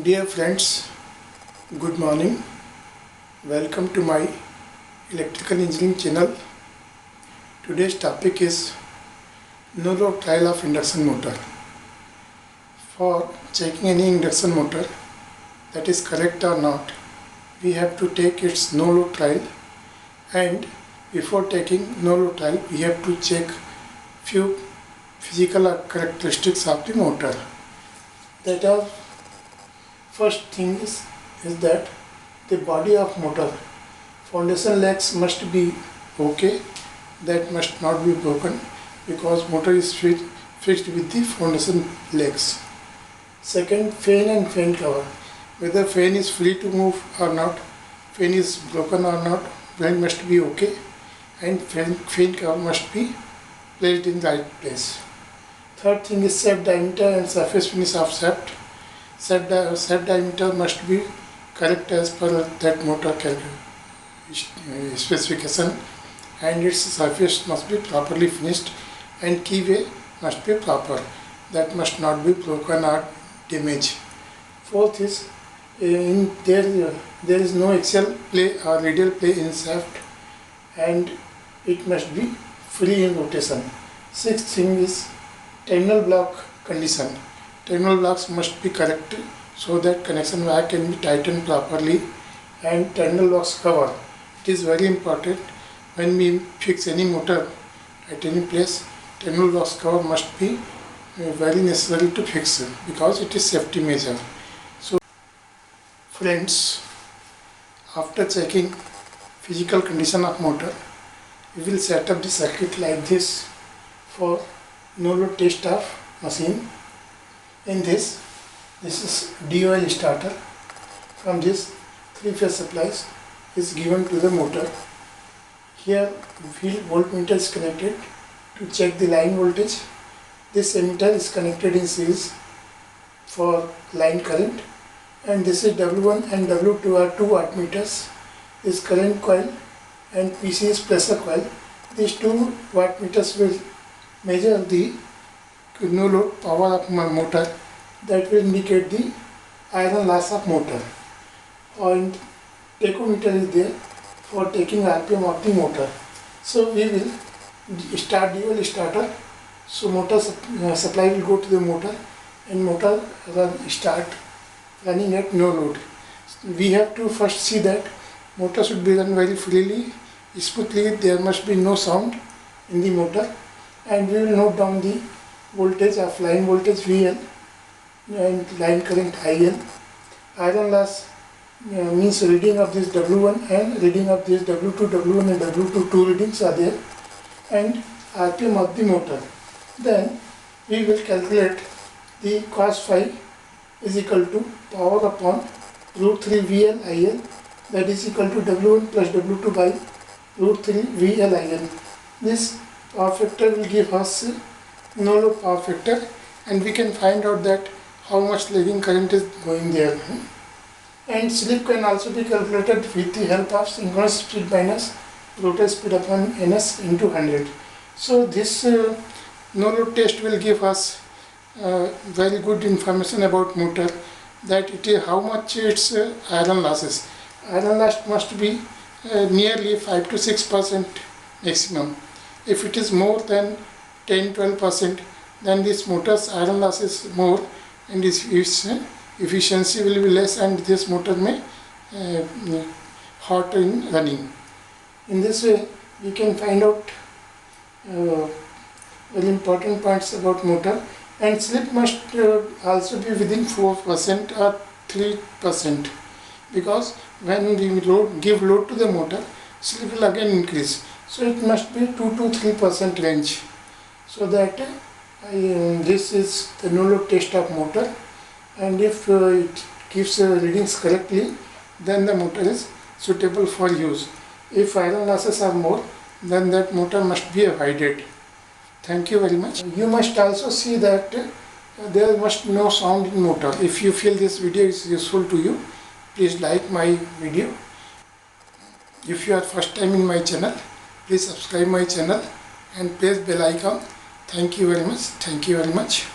Dear friends, good morning. Welcome to my electrical engineering channel. Today's topic is no load trial of induction motor. For checking any induction motor that is correct or not, we have to take its no load trial, and before taking no load trial we have to check few physical characteristics of the motor. That are first thing is that the body of motor, foundation legs must be okay, that must not be broken because motor is fixed with the foundation legs. Second, fan and fan cover, whether fan is free to move or not, fan is broken or not, fan must be okay, and fan cover must be placed in the right place. Third thing is shaft diameter and surface finish of shaft. Shaft diameter must be correct as per that motor specification, and its surface must be properly finished, and keyway must be proper, that must not be broken or damaged. Fourth is there is no axial play or radial play in shaft, and it must be free in rotation. Sixth thing is terminal block condition. Terminal blocks must be correct so that connection wire can be tightened properly, and terminal blocks cover. It is very important when we fix any motor at any place. Terminal blocks cover must be very necessary to fix because it is safety measure. So friends, after checking physical condition of motor, we will set up the circuit like this for no load test of machine. In this is DOL starter. From this, 3-phase supplies is given to the motor. Here field voltmeter is connected to check the line voltage. This emitter is connected in series for line current, and this is W1 and W2 are 2 wattmeters. This current coil and PC is pressure coil. These 2 wattmeters will measure the no load power of my motor, that will indicate the iron loss of motor, and tachometer is there for taking RPM of the motor. So we will start DOL starter. So motor supply will go to the motor, and motor start running at no load. We have to first see that motor should be run very freely, smoothly. There must be no sound in the motor, and we will note down the voltage of line voltage VL and line current IL. Iron loss means reading of this W1 and reading of this W2, W1 and W2 two readings are there, and RPM of the motor. Then we will calculate the cos phi is equal to power upon root 3 VL IL, that is equal to W1 plus W2 by root 3 VL IL. This power factor will give us no load power factor, and we can find out that how much lagging current is going there. And slip can also be calculated with the help of synchronous speed minus rotor speed upon ns into 100. So this no load test will give us very good information about motor, that it is how much its iron losses. Iron loss must be nearly 5 to 6% maximum. If it is more than 10-12%, then this motor's iron loss is more, and its efficiency will be less, and this motor may hot in running. In this way we can find out very important points about motor. And slip must also be within 4% or 3%, because when we give load to the motor, slip will again increase. So it must be 2 to 3% range. So that this is the no load test of motor, and if it gives readings correctly, then the motor is suitable for use. If iron losses are more, then that motor must be avoided. Thank you very much. You must also see that there must be no sound in motor. If you feel this video is useful to you, please like my video. If you are first time in my channel, please subscribe my channel and press bell icon. Thank you very much. Thank you very much.